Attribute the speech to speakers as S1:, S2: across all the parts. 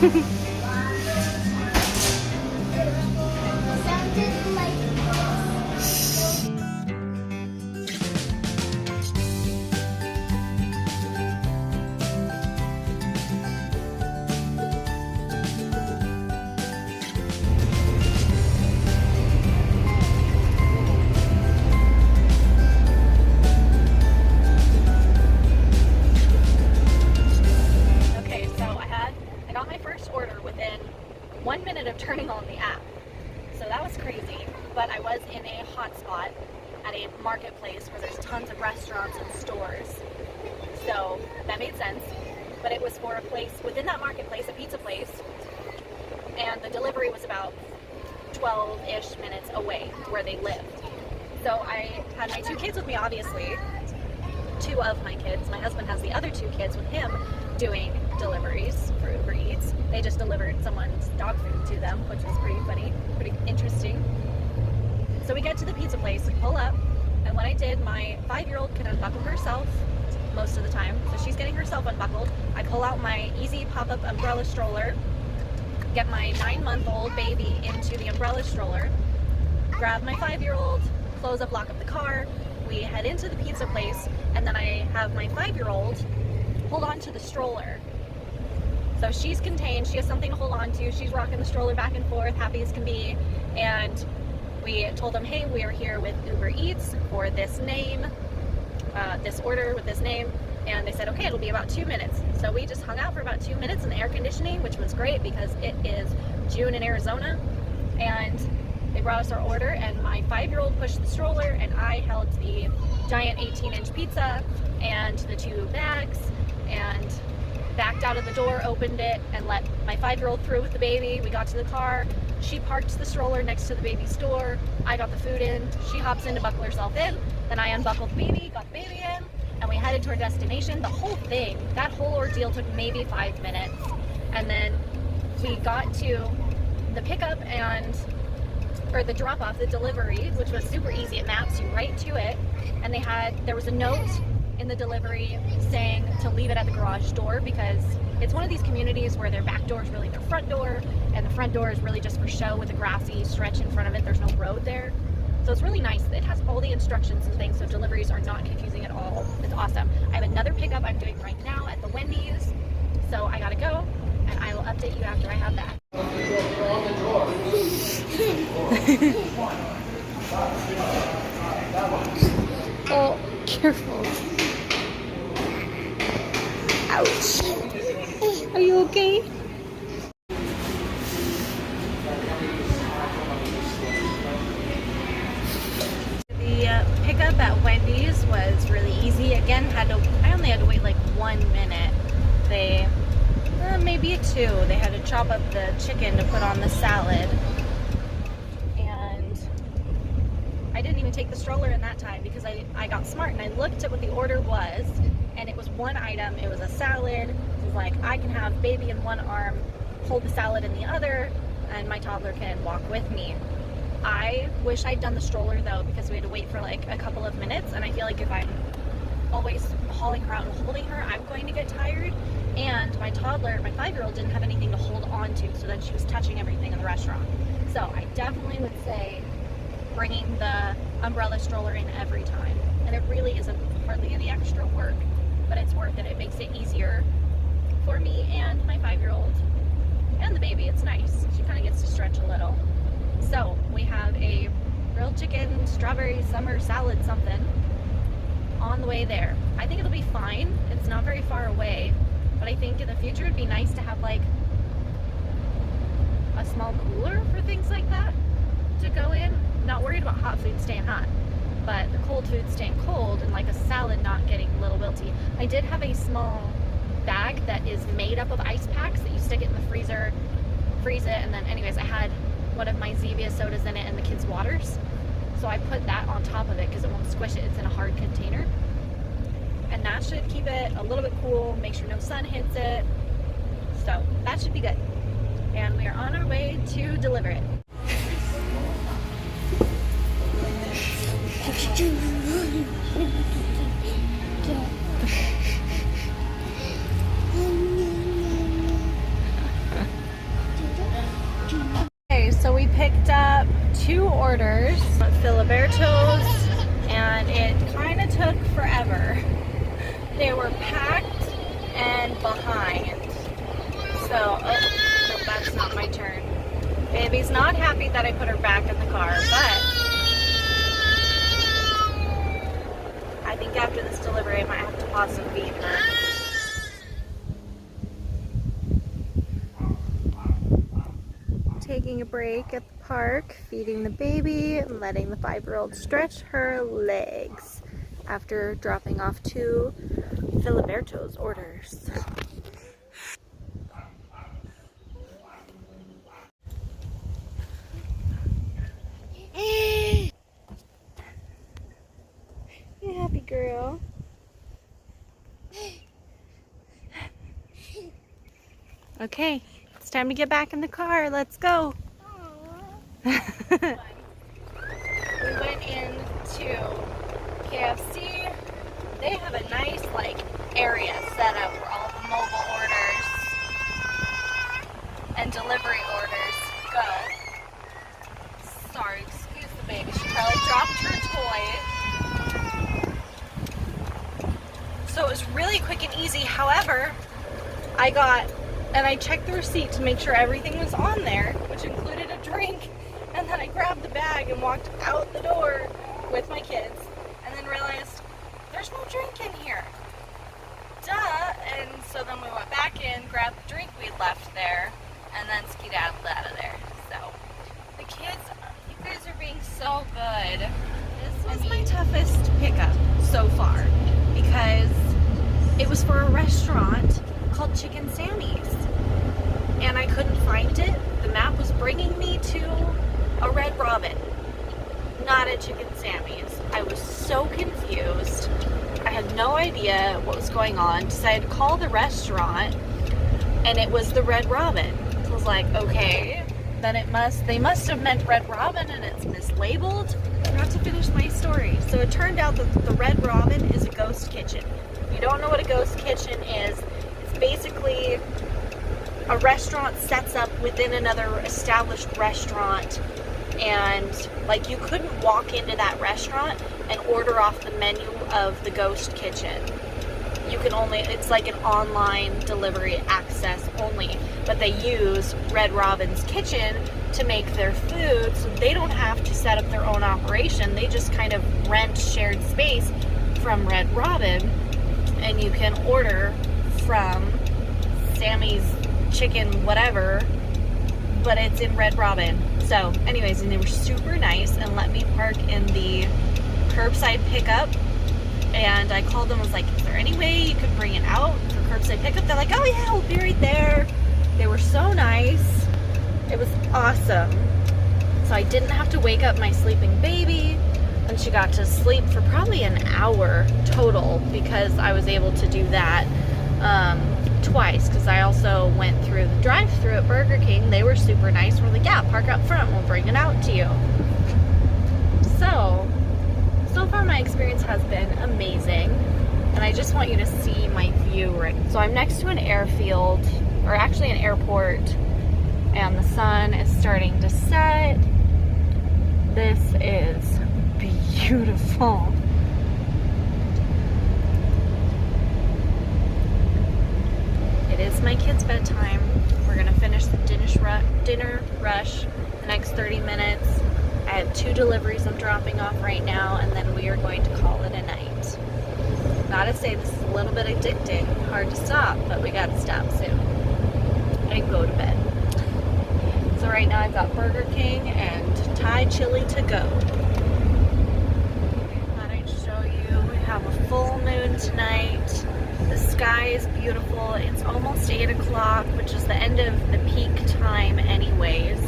S1: Sounded like
S2: Okay, so I got my first order within 1 minute of turning on the app. So that was crazy, but I was in a hotspot at a marketplace where there's tons of restaurants and stores. So that made sense, but it was for a place within that marketplace, a pizza place, and the delivery was about 12-ish minutes away to where they lived. So I had my 2 kids with me, obviously. 2 of my kids. My husband has the other 2 kids with him doing deliveries for Uber Eats. They just delivered someone's dog food to them, which was pretty funny, pretty interesting. So we get to the pizza place, we pull up, and when I did, my 5-year-old can unbuckle herself most of the time, so she's getting herself unbuckled. I pull out my easy pop-up umbrella stroller, get my 9-month-old baby into the umbrella stroller, grab my 5-year-old, close up, lock up the car, we head into the pizza place, and then I have my 5-year-old hold on to the stroller. So she's contained, she has something to hold on to, she's rocking the stroller back and forth, happy as can be, and we told them, hey, we are here with Uber Eats for this name, this order with this name, and they said, okay, it'll be about 2 minutes. So we just hung out for about 2 minutes in the air conditioning, which was great because it is June in Arizona, and they brought us our order, and my 5-year-old pushed the stroller, and I held the giant 18-inch pizza and the 2 bags, and backed out of the door, opened it, and let my 5-year-old through with the baby. We got to the car, she parked the stroller next to the baby's door, I got the food in, she hops in to buckle herself in, then I unbuckled the baby, got the baby in, and we headed to our destination. The whole thing, that whole ordeal took maybe 5 minutes, and then we got to the pickup or the drop-off, the delivery, which was super easy. It maps you right to it, and there was a note in the delivery saying to leave it at the garage door because it's one of these communities where their back door is really their front door, and the front door is really just for show with a grassy stretch in front of it. There's no road there. So it's really nice. It has all the instructions and things, so deliveries are not confusing at all. It's awesome. I have another pickup I'm doing right now at the Wendy's, so I gotta go, and I will update you after I have that.
S1: oh, careful. Ouch. Are you okay?
S2: The pickup at Wendy's was really easy. Again, I only had to wait like 1 minute. Maybe 2. They had to chop up the chicken to put on the salad. And I didn't even take the stroller in that time because I got smart and I looked at what the order was, and it was 1 item. It was a salad. It was like, I can have baby in one arm, hold the salad in the other, and my toddler can walk with me. I wish I'd done the stroller though, because we had to wait for like a couple of minutes, and I feel like if I'm always hauling her out and holding her, I'm going to get tired. And my toddler, my 5-year-old, didn't have anything to hold on to, so then she was touching everything in the restaurant. So I definitely would say bringing the umbrella stroller in every time. And it really isn't hardly any extra work, but it's worth it. It makes it easier for me and my 5-year-old and the baby. It's nice. She kind of gets to stretch a little. So we have a grilled chicken, strawberry summer salad something on the way there. I think it'll be fine. It's not very far away, but I think in the future it'd be nice to have like a small cooler for things like that to go in. Not worried about hot food staying hot, but the cold food staying cold, and like a salad not getting a little wilty. I did have a small bag that is made up of ice packs that you stick it in the freezer, freeze it, and then anyways, I had one of my Zevia sodas in it and the kids' waters. So I put that on top of it because it won't squish it. It's in a hard container. And that should keep it a little bit cool, make sure no sun hits it. So that should be good. And we are on our way to deliver it. orders, Filiberto's, and it kind of took forever. They were packed and behind. So, oh, no, that's not my turn. Baby's not happy that I put her back in the car, but I think after this delivery I might have to pause and feed her. Taking a break at the park, feeding the baby, and letting the 5-year-old stretch her legs after dropping off 2 Filiberto's orders. You happy girl? Okay, it's time to get back in the car. Let's go. We went into KFC. They have a nice area set up where all the mobile orders and delivery orders go. Sorry, excuse the baby. She probably dropped her toy. So it was really quick and easy. However, I checked the receipt to make sure everything was on there, which included a drink, and then I grabbed the bag and walked out the door with my kids, and then realized there's no drink in here. Duh! And so then we went back in, grabbed the drink we'd left there, and then skedaddled out of there. So, the kids, you guys are being so good. This was my toughest pickup so far, because it was for a restaurant called Chicken Sammy's, and I couldn't find it. The map was bringing me to a Red Robin, not a Chicken Sammy's. I was so confused. I had no idea what was going on. Decided to call the restaurant, and it was the Red Robin. So I was like, okay, then they must have meant Red Robin and it's mislabeled. I forgot to finish my story. So it turned out that the Red Robin is a ghost kitchen. If you don't know what a ghost kitchen is, it's basically a restaurant sets up within another established restaurant, and you couldn't walk into that restaurant and order off the menu of the ghost kitchen. You can only, it's like an online delivery access only, but they use Red Robin's kitchen to make their food, so they don't have to set up their own operation. They just kind of rent shared space from Red Robin, and you can order from Sammy's Chicken whatever, but it's in Red Robin. So anyways, and they were super nice and let me park in the curbside pickup, and I called them, was like, is there any way you could bring it out for curbside pickup? They're like, oh yeah, we'll be right there. They were so nice. It was awesome. So I didn't have to wake up my sleeping baby, and she got to sleep for probably an hour total, because I was able to do that twice, because I also went through the drive-thru at Burger King. They were super nice. We're like, yeah, park up front, we'll bring it out to you. So far my experience has been amazing, and I just want you to see my view right. So I'm next to an airfield, or actually an airport, and the sun is starting to set. This is beautiful. It is my kids' bedtime. We're gonna finish the dinner rush the next 30 minutes. I have 2 deliveries I'm dropping off right now, and then we are going to call it a night. Gotta say, this is a little bit addicting, hard to stop, but we gotta stop soon and go to bed. So right now I've got Burger King and Thai chili to go. I thought I'd show you, we have a full moon tonight. The sky is beautiful. It's almost 8 o'clock, which is the end of the peak time anyways.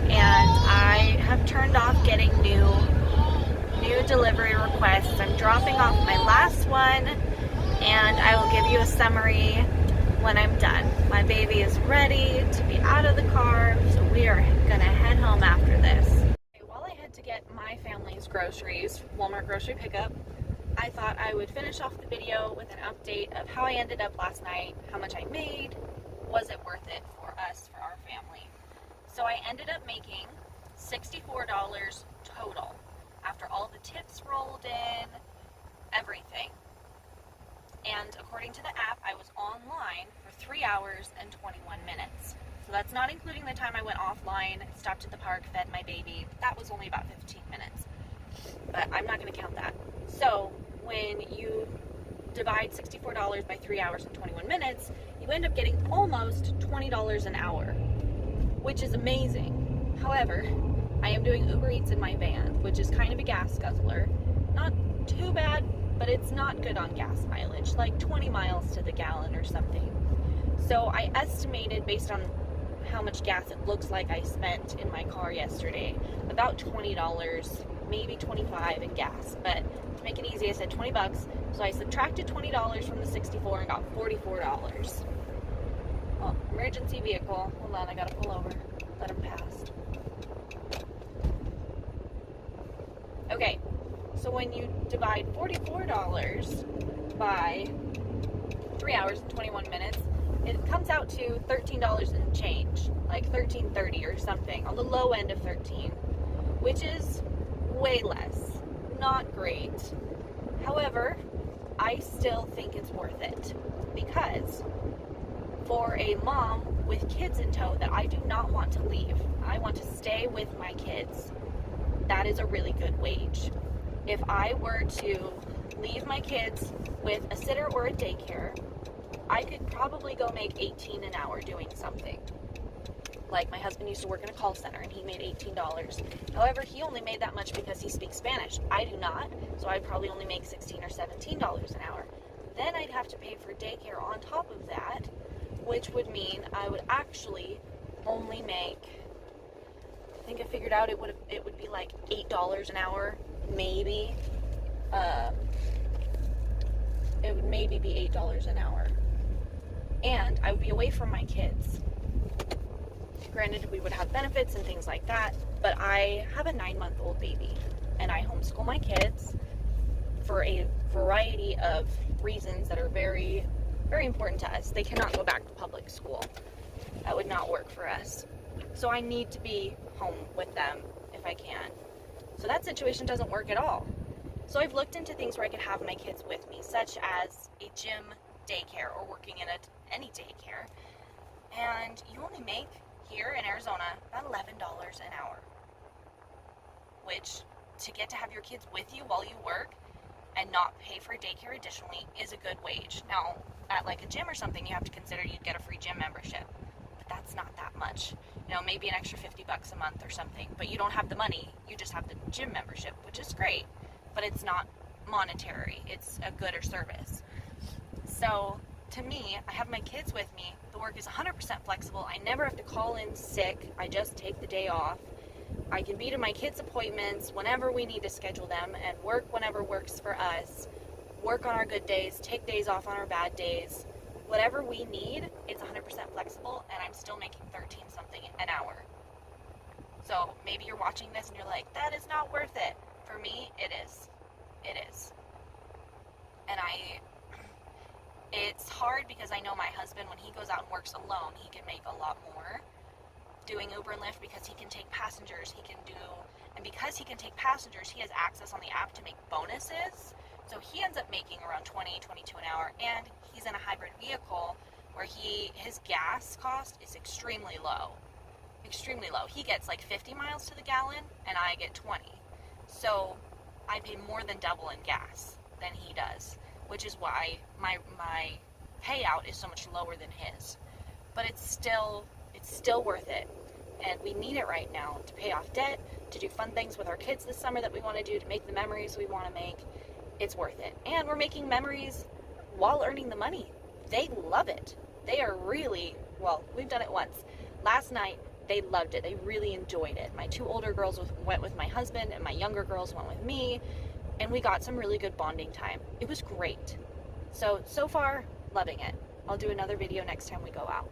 S2: And I have turned off getting new delivery requests. I'm dropping off my last one, and I will give you a summary when I'm done. My baby is ready to be out of the car, so we are gonna head home after this. While I head to get my family's groceries, Walmart grocery pickup, I thought I would finish off the video with an update of how I ended up last night, how much I made, was it worth it for us, for our family. So I ended up making $64 total after all the tips rolled in, everything. And according to the app, I was online for 3 hours and 21 minutes. So that's not including the time I went offline, stopped at the park, fed my baby. That was only about 15 minutes. But I'm not going to count that. So when you divide $64 by 3 hours and 21 minutes, you end up getting almost $20 an hour, which is amazing. However, I am doing Uber Eats in my van, which is kind of a gas guzzler. Not too bad, but it's not good on gas mileage, like 20 miles to the gallon or something. So I estimated, based on how much gas it looks like I spent in my car yesterday, about $20, maybe $25 in gas. But to make it easy, I said 20 bucks. So I subtracted $20 from the 64 and got $44. Oh, emergency vehicle. Hold on, I gotta pull over. Let him pass. Okay, so when you divide $44 by 3 hours and 21 minutes, it comes out to $13 and change, like $13.30 or something, on the low end of 13, which is way less. Not great. However, I still think it's worth it, because for a mom with kids in tow that I do not want to leave, I want to stay with my kids, that is a really good wage. If I were to leave my kids with a sitter or a daycare, I could probably go make $18 an hour doing something. Like, my husband used to work in a call center and he made $18. However, he only made that much because he speaks Spanish. I do not, so I'd probably only make $16 or $17 an hour. Then I'd have to pay for daycare on top of that, which would mean I would actually only make, I think I figured out it would be like $8 an hour, maybe. It would maybe be $8 an hour. And I would be away from my kids. Granted, we would have benefits and things like that, but I have a 9-month-old baby, and I homeschool my kids for a variety of reasons that are very, very important to us. They cannot go back to public school. That would not work for us. So I need to be home with them if I can. So that situation doesn't work at all. So I've looked into things where I could have my kids with me, such as a gym daycare or working in any daycare. And you only make, here in Arizona, about $11 an hour. Which, to get to have your kids with you while you work and not pay for daycare additionally, is a good wage. Now, at like a gym or something, you have to consider you'd get a free gym membership. But that's not that much. You know, maybe an extra $50 a month or something. But you don't have the money, you just have the gym membership, which is great. But it's not monetary, it's a good or service. So, to me, I have my kids with me. The work is 100% flexible. I never have to call in sick. I just take the day off. I can be to my kids' appointments whenever we need to schedule them, and work whenever works for us. Work on our good days, take days off on our bad days. Whatever we need, it's 100% flexible, and I'm still making 13 something an hour. So maybe you're watching this and you're like, that is not worth it. For me, it is. It is. And it's hard because I know my husband, when he goes out and works alone, he can make a lot more doing Uber and Lyft, because he can take passengers, and because he can take passengers, he has access on the app to make bonuses. So he ends up making around $20, $22 an hour, and he's in a hybrid vehicle where his gas cost is extremely low. Extremely low. He gets like 50 miles to the gallon, and I get 20. So I pay more than double in gas than he does, which is why my payout is so much lower than his. But it's still worth it. And we need it right now to pay off debt, to do fun things with our kids this summer that we want to do, to make the memories we want to make. It's worth it. And we're making memories while earning the money. They love it. They are really, well, we've done it once. Last night, they loved it. They really enjoyed it. My 2 older girls went with my husband, and my younger girls went with me, and we got some really good bonding time. It was great. So far, loving it. I'll do another video next time we go out.